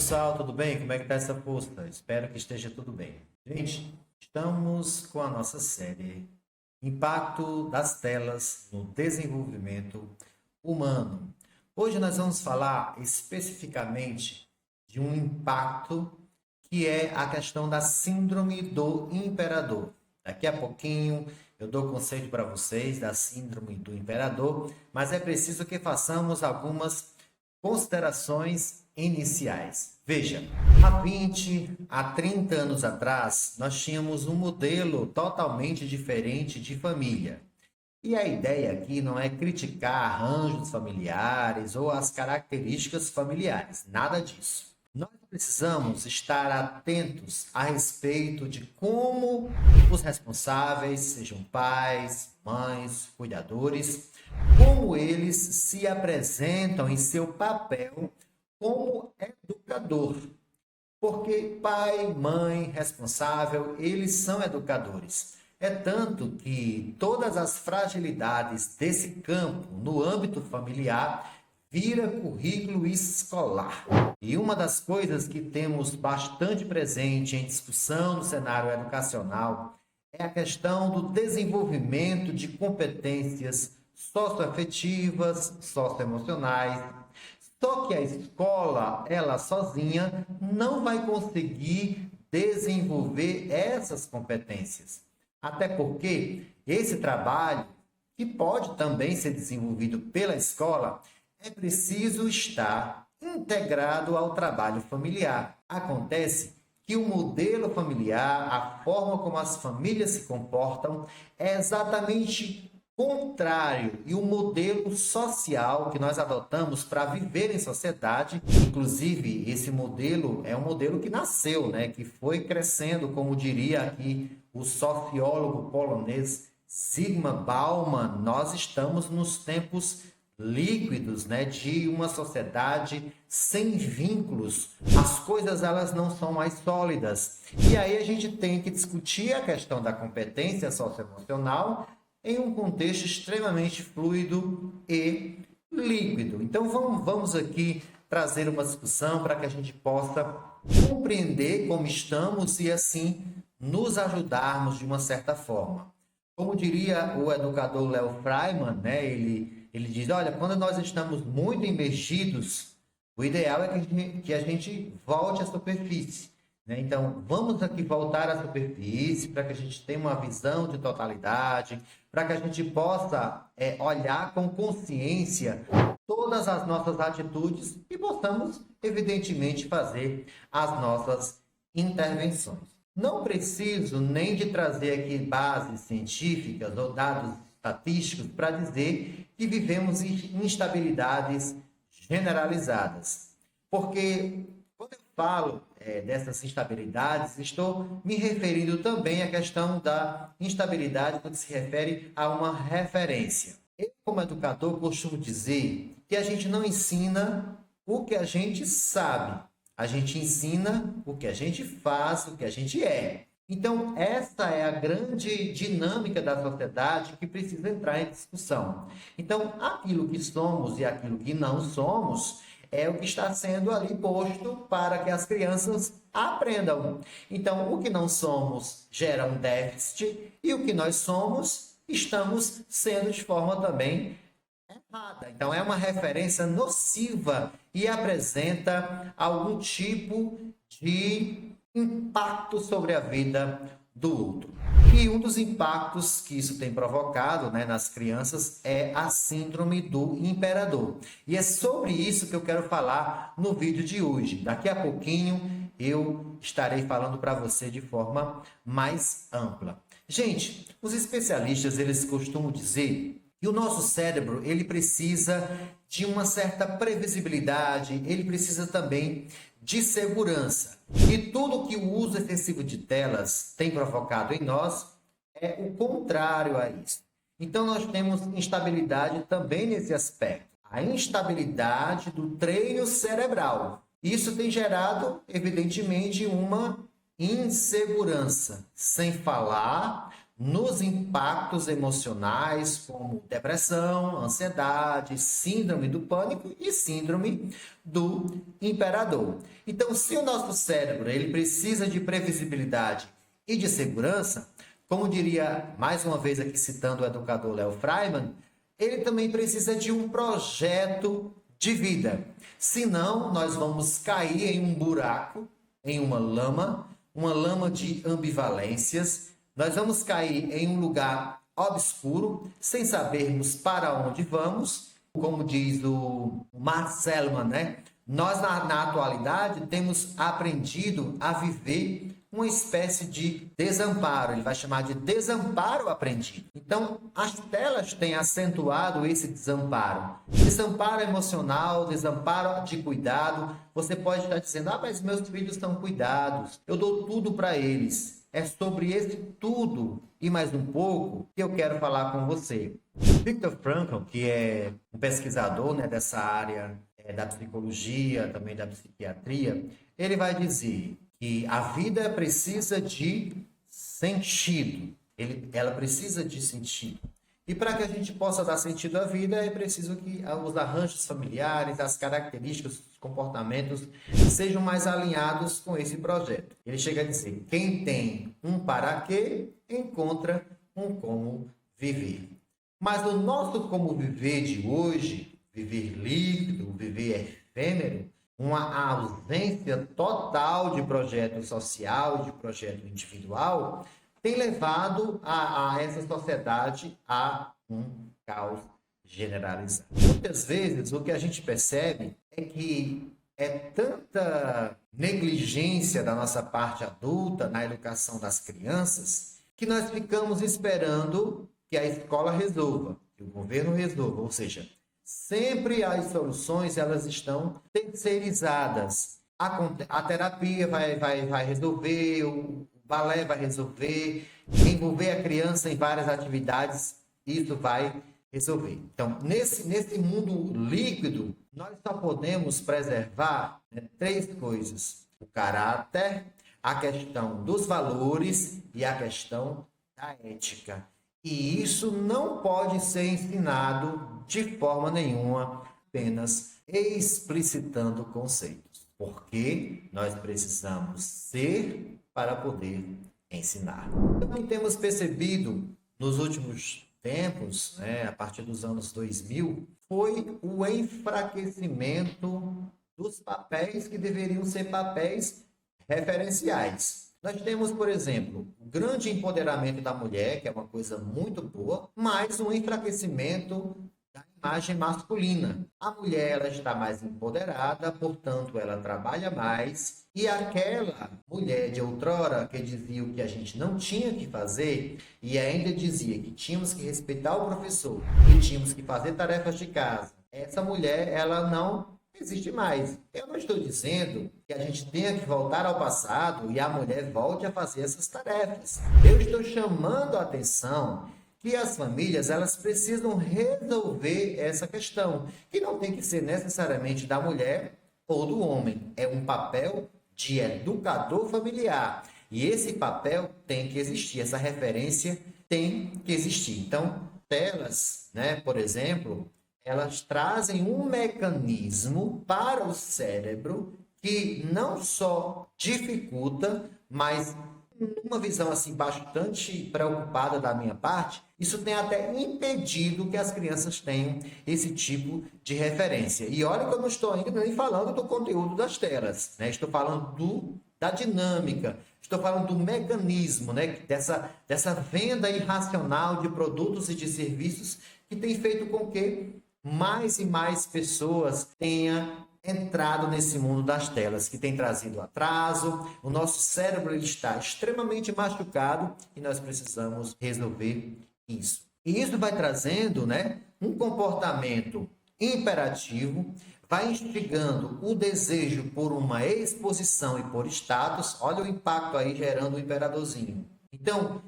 pessoal, tudo bem? Como é que tá essa força? Espero que esteja tudo bem. Gente, estamos com a nossa série Impacto das Telas no Desenvolvimento Humano. Hoje nós vamos falar especificamente de um impacto que é a questão da Síndrome do Imperador. Daqui a pouquinho eu dou conselho para vocês da Síndrome do Imperador, mas é preciso que façamos algumas considerações iniciais. Veja, há 20 a 30 anos atrás, nós tínhamos um modelo totalmente diferente de família. E a ideia aqui não é criticar arranjos familiares ou as características familiares, nada disso. Nós precisamos estar atentos a respeito de como os responsáveis, sejam pais, mães, cuidadores, como eles se apresentam em seu papel como educador. Porque pai, mãe, responsável, eles são educadores. É tanto que todas as fragilidades desse campo no âmbito familiar vira currículo escolar. E uma das coisas que temos bastante presente em discussão no cenário educacional é a questão do desenvolvimento de competências socioafetivas, socioemocionais. Só que a escola, ela sozinha, não vai conseguir desenvolver essas competências. Até porque esse trabalho, que pode também ser desenvolvido pela escola, é preciso estar integrado ao trabalho familiar. Acontece que o modelo familiar, a forma como as famílias se comportam, é exatamente contrário e o modelo social que nós adotamos para viver em sociedade. Inclusive, esse modelo é um modelo que nasceu, que foi crescendo, como diria aqui o sociólogo polonês Zygmunt Bauman. Nós estamos nos tempos líquidos, de uma sociedade sem vínculos. As coisas, elas não são mais sólidas. E aí a gente tem que discutir a questão da competência socioemocional em um contexto extremamente fluido e líquido. Então vamos aqui trazer uma discussão para que a gente possa compreender como estamos e assim nos ajudarmos de uma certa forma. Como diria o educador Léo Freiman, ele diz, olha, quando nós estamos muito imergidos, o ideal é que a gente volte à superfície. Então, vamos aqui voltar à superfície para que a gente tenha uma visão de totalidade, para que a gente possa olhar com consciência todas as nossas atitudes e possamos, evidentemente, fazer as nossas intervenções. Não preciso nem de trazer aqui bases científicas ou dados estatísticos para dizer que vivemos instabilidades generalizadas. Porque quando eu falo dessas instabilidades, estou me referindo também à questão da instabilidade quando se refere a uma referência. Eu, como educador, costumo dizer que a gente não ensina o que a gente sabe. A gente ensina o que a gente faz, o que a gente é. Então, essa é a grande dinâmica da sociedade que precisa entrar em discussão. Então, aquilo que somos e aquilo que não somos é o que está sendo ali posto para que as crianças aprendam. Então, o que não somos gera um déficit e o que nós somos estamos sendo de forma também errada. Então, é uma referência nociva e apresenta algum tipo de impacto sobre a vida do outro. E um dos impactos que isso tem provocado nas crianças é a síndrome do imperador. E é sobre isso que eu quero falar no vídeo de hoje. Daqui a pouquinho eu estarei falando para você de forma mais ampla. Gente, os especialistas, eles costumam dizer que o nosso cérebro, ele precisa de uma certa previsibilidade, ele precisa também de segurança. E tudo que o uso excessivo de telas tem provocado em nós é o contrário a isso. Então, nós temos instabilidade também nesse aspecto. A instabilidade do treino cerebral. Isso tem gerado, evidentemente, uma insegurança. Sem falar nos impactos emocionais como depressão, ansiedade, síndrome do pânico e síndrome do imperador. Então, se o nosso cérebro ele precisa de previsibilidade e de segurança, como diria mais uma vez aqui citando o educador Léo Freiman, ele também precisa de um projeto de vida. Senão, nós vamos cair em um buraco, em uma lama de ambivalências. Nós vamos cair em um lugar obscuro, sem sabermos para onde vamos. Como diz o Mark Selman, né? Nós, na atualidade, temos aprendido a viver uma espécie de desamparo. Ele vai chamar de desamparo aprendido. Então, as telas têm acentuado esse desamparo. Desamparo emocional, desamparo de cuidado. Você pode estar dizendo, mas meus filhos estão cuidados. Eu dou tudo para eles. É sobre esse tudo e mais um pouco que eu quero falar com você. Viktor Frankl, que é um pesquisador, né, dessa área da psicologia, também da psiquiatria, ele vai dizer que a vida precisa de sentido. Ela precisa de sentido. E para que a gente possa dar sentido à vida, é preciso que os arranjos familiares, as características, os comportamentos sejam mais alinhados com esse projeto. Ele chega a dizer, quem tem um para quê, encontra um como viver. Mas o nosso como viver de hoje, viver líquido, viver efêmero, uma ausência total de projeto social, de projeto individual, tem levado a essa sociedade a um caos generalizado. Muitas vezes, o que a gente percebe é que é tanta negligência da nossa parte adulta na educação das crianças que nós ficamos esperando que a escola resolva, que o governo resolva, ou seja, sempre as soluções elas estão terceirizadas. A terapia vai resolver, o balé vai resolver, envolver a criança em várias atividades, isso vai resolver. Então, nesse mundo líquido, nós só podemos preservar, né, 3 coisas: o caráter, a questão dos valores e a questão da ética. E isso não pode ser ensinado de forma nenhuma, apenas explicitando conceitos. Porque nós precisamos ser para poder ensinar. O que temos percebido nos últimos tempos, né, a partir dos anos 2000, foi o enfraquecimento dos papéis que deveriam ser papéis referenciais. Nós temos, por exemplo, o grande empoderamento da mulher, que é uma coisa muito boa, mas um enfraquecimento da imagem masculina. A mulher ela está mais empoderada, portanto, ela trabalha mais. E aquela mulher de outrora que dizia o que a gente não tinha que fazer e ainda dizia que tínhamos que respeitar o professor e tínhamos que fazer tarefas de casa, essa mulher ela não existe mais. Eu não estou dizendo que a gente tenha que voltar ao passado e a mulher volte a fazer essas tarefas. Eu estou chamando a atenção que as famílias elas precisam resolver essa questão, que não tem que ser necessariamente da mulher ou do homem. É um papel de educador familiar. E esse papel tem que existir, essa referência tem que existir. Então, telas, né, por exemplo, elas trazem um mecanismo para o cérebro que não só dificulta, mas uma visão assim bastante preocupada da minha parte, isso tem até impedido que as crianças tenham esse tipo de referência. E olha que eu não estou ainda nem falando do conteúdo das telas, né? Estou falando da dinâmica, estou falando do mecanismo, né? Dessa venda irracional de produtos e de serviços que tem feito com que mais e mais pessoas tenham entrado nesse mundo das telas, que tem trazido atraso. O nosso cérebro ele está extremamente machucado e nós precisamos resolver isso. E isso vai trazendo, né, um comportamento imperativo, vai instigando o desejo por uma exposição e por status. Olha o impacto aí gerando o imperadorzinho. Então,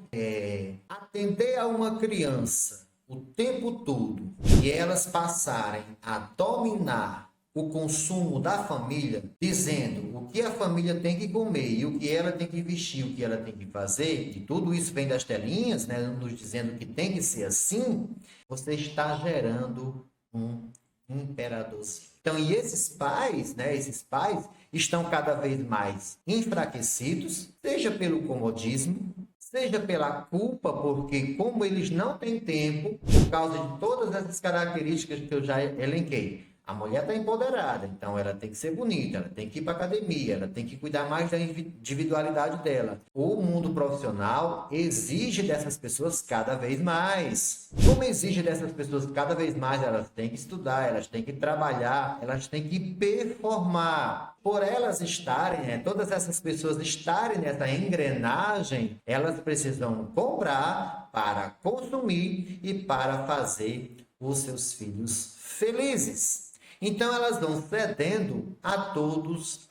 atender a uma criança o tempo todo e elas passarem a dominar o consumo da família, dizendo o que a família tem que comer e o que ela tem que vestir, o que ela tem que fazer, e tudo isso vem das telinhas, né, nos dizendo que tem que ser assim, você está gerando um imperadorzinho. Então, e esses pais, né, estão cada vez mais enfraquecidos, seja pelo comodismo, seja pela culpa, porque como eles não têm tempo, por causa de todas essas características que eu já elenquei, a mulher está empoderada, então ela tem que ser bonita, ela tem que ir para academia, ela tem que cuidar mais da individualidade dela. O mundo profissional exige dessas pessoas cada vez mais. Como exige dessas pessoas cada vez mais, elas têm que estudar, elas têm que trabalhar, elas têm que performar. Por elas estarem, todas essas pessoas estarem nessa engrenagem, elas precisam comprar para consumir e para fazer os seus filhos felizes. Então elas vão cedendo a todos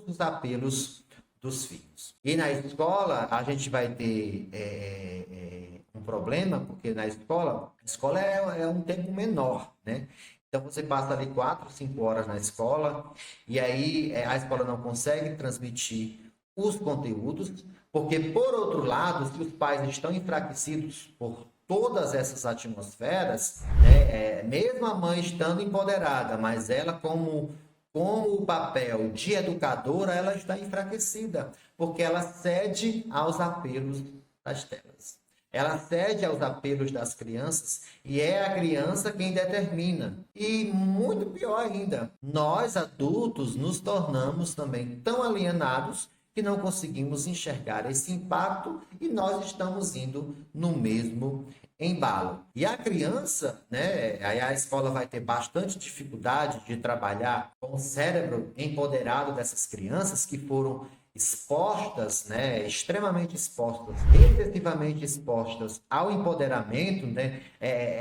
os apelos dos filhos. E na escola a gente vai ter um problema, porque a escola é um tempo menor, né? Então você passa ali 4, 5 horas na escola e aí a escola não consegue transmitir os conteúdos, porque por outro lado, se os pais estão enfraquecidos por todas essas atmosferas, né, mesmo a mãe estando empoderada, mas ela como o papel de educadora, ela está enfraquecida, porque ela cede aos apelos das telas. Ela cede aos apelos das crianças e é a criança quem determina. E muito pior ainda, nós adultos nos tornamos também tão alienados que não conseguimos enxergar esse impacto e nós estamos indo no mesmo embalo. E a criança, né, aí a escola vai ter bastante dificuldade de trabalhar com o cérebro empoderado dessas crianças que foram expostas, né, extremamente expostas, excessivamente expostas ao empoderamento, né,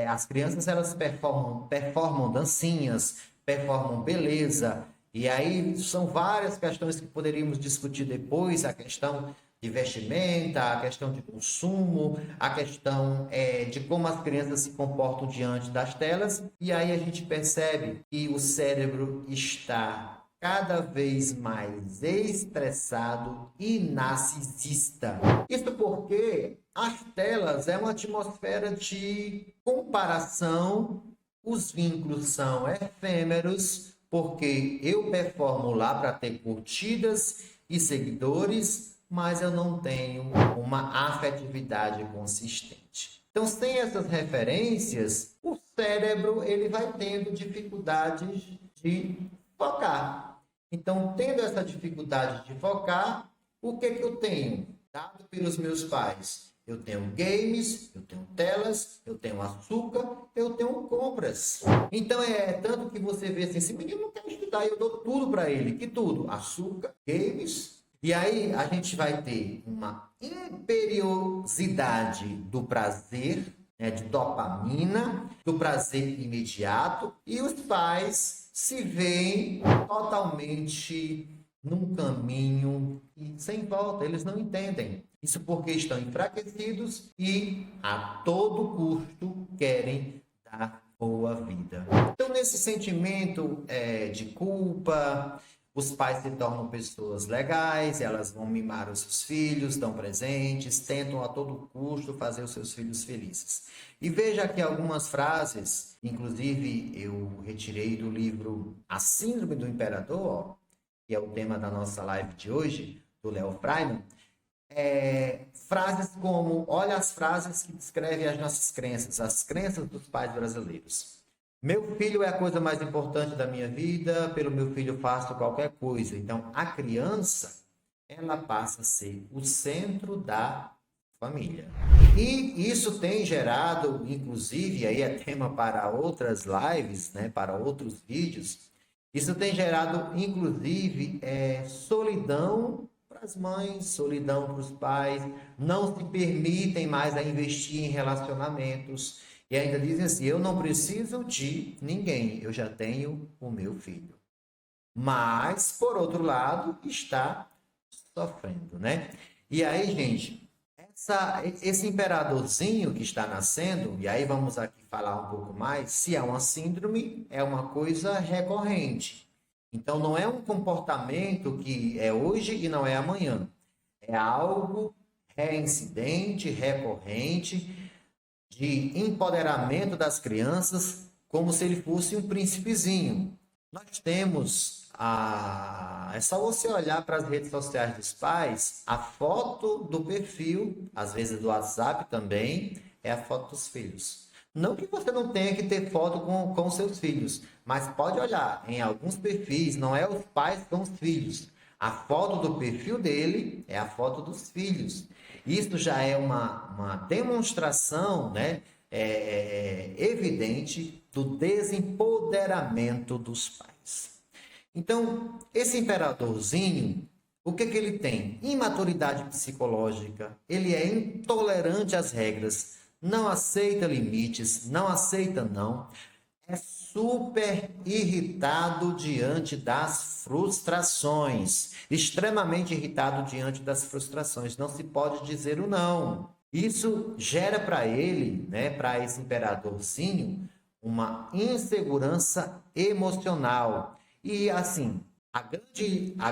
as crianças elas performam dancinhas, performam beleza, e aí são várias questões que poderíamos discutir depois, a questão de vestimenta, a questão de consumo, a questão de como as crianças se comportam diante das telas, e aí a gente percebe que o cérebro está cada vez mais estressado e narcisista. Isso porque as telas é uma atmosfera de comparação, os vínculos são efêmeros, porque eu performo lá para ter curtidas e seguidores, mas eu não tenho uma afetividade consistente. Então, sem essas referências, o cérebro ele vai tendo dificuldades de focar. Então, tendo essa dificuldade de focar, o que eu tenho? Dado pelos meus pais. Eu tenho games, eu tenho telas, eu tenho açúcar, eu tenho compras. Então, tanto que você vê assim, esse menino não quer estudar, eu dou tudo para ele. Que tudo? Açúcar, games. E aí, a gente vai ter uma imperiosidade do prazer, né, de dopamina, do prazer imediato, e os pais se veem totalmente num caminho sem volta, eles não entendem. Isso porque estão enfraquecidos e a todo custo querem dar boa vida. Então, nesse sentimento de culpa, os pais se tornam pessoas legais, elas vão mimar os seus filhos, dão presentes, tentam a todo custo fazer os seus filhos felizes. E veja aqui algumas frases, inclusive eu retirei do livro A Síndrome do Imperador, que é o tema da nossa live de hoje, do Léo Freiman. Frases como, olha as frases que descrevem as nossas crenças, as crenças dos pais brasileiros. Meu filho é a coisa mais importante da minha vida, pelo meu filho eu faço qualquer coisa. Então, a criança, ela passa a ser o centro da família. E isso tem gerado, inclusive, aí é tema para outras lives, né, para outros vídeos, isso tem gerado, inclusive, solidão para as mães, solidão para os pais, não se permitem mais a investir em relacionamentos. E ainda dizem assim, eu não preciso de ninguém, eu já tenho o meu filho. Mas, por outro lado, está sofrendo, né? E aí, gente, Esse imperadorzinho que está nascendo, e aí vamos aqui falar um pouco mais, se é uma síndrome, é uma coisa recorrente. Então, não é um comportamento que é hoje e não é amanhã. É algo reincidente, recorrente, de empoderamento das crianças, como se ele fosse um príncipezinho. Nós temos é só você olhar para as redes sociais dos pais, a foto do perfil, às vezes do WhatsApp também, é a foto dos filhos. Não que você não tenha que ter foto com seus filhos, mas pode olhar, em alguns perfis, não é os pais com os filhos. A foto do perfil dele é a foto dos filhos. Isso já é uma demonstração, né, evidente do desempoderamento dos pais. Então, esse imperadorzinho, o que ele tem? Imaturidade psicológica, ele é intolerante às regras, não aceita limites, não aceita não, é super irritado diante das frustrações, extremamente irritado diante das frustrações, não se pode dizer o não. Isso gera para ele, né, para esse imperadorzinho, uma insegurança emocional. E assim, a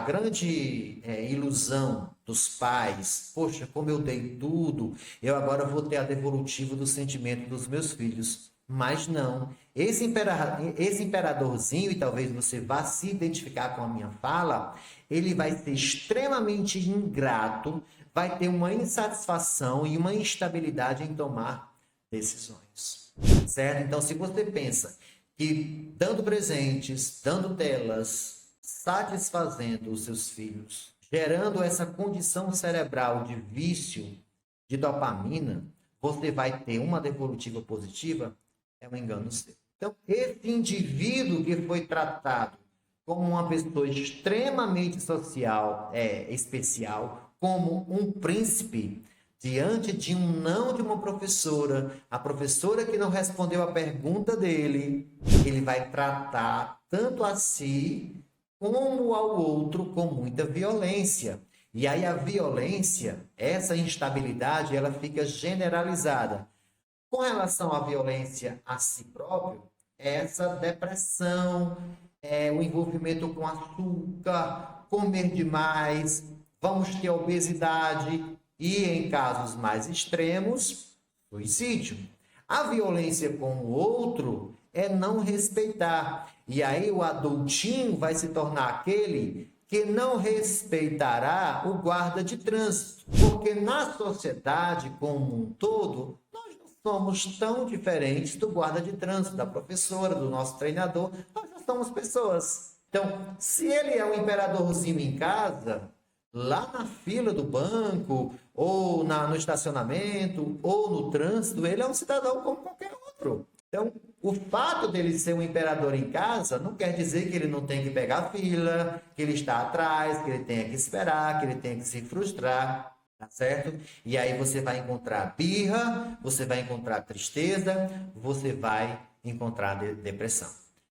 grande ilusão dos pais, poxa, como eu dei tudo, eu agora vou ter a devolutiva do sentimento dos meus filhos. Mas não, esse imperadorzinho, e talvez você vá se identificar com a minha fala, ele vai ser extremamente ingrato, vai ter uma insatisfação e uma instabilidade em tomar decisões. Certo? Então, se você pensa que dando presentes, dando telas, satisfazendo os seus filhos, gerando essa condição cerebral de vício de dopamina, você vai ter uma devolutiva positiva, é um engano seu. Então, esse indivíduo que foi tratado como uma pessoa extremamente social, especial, como um príncipe, diante de um não de uma professora, a professora que não respondeu a pergunta dele, ele vai tratar tanto a si como ao outro com muita violência. E aí a violência, essa instabilidade, ela fica generalizada. Com relação à violência a si próprio, essa depressão, o envolvimento com açúcar, comer demais, vamos ter obesidade, e, em casos mais extremos, suicídio. A violência com o outro é não respeitar. E aí o adultinho vai se tornar aquele que não respeitará o guarda de trânsito. Porque na sociedade como um todo, nós não somos tão diferentes do guarda de trânsito, da professora, do nosso treinador. Nós já somos pessoas. Então, se ele é um imperadorzinho em casa, lá na fila do banco, ou no estacionamento, ou no trânsito, ele é um cidadão como qualquer outro. Então, o fato dele ser um imperador em casa não quer dizer que ele não tem que pegar fila, que ele está atrás, que ele tenha que esperar, que ele tenha que se frustrar, tá certo? E aí você vai encontrar birra, você vai encontrar tristeza, você vai encontrar depressão.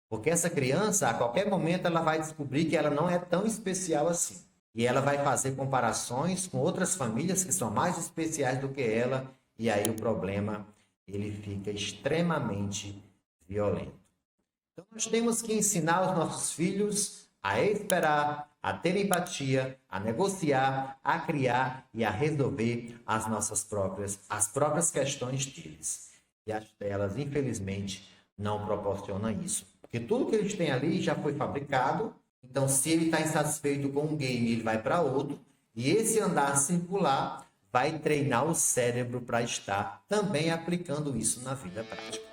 Porque essa criança, a qualquer momento, ela vai descobrir que ela não é tão especial assim. E ela vai fazer comparações com outras famílias que são mais especiais do que ela, e aí o problema ele fica extremamente violento. Então nós temos que ensinar os nossos filhos a esperar, a ter empatia, a negociar, a criar e a resolver as próprias questões deles. E as telas, infelizmente, não proporcionam isso. Porque tudo que eles têm ali já foi fabricado. Então, se ele está insatisfeito com um game, ele vai para outro. E esse andar circular vai treinar o cérebro para estar também aplicando isso na vida prática.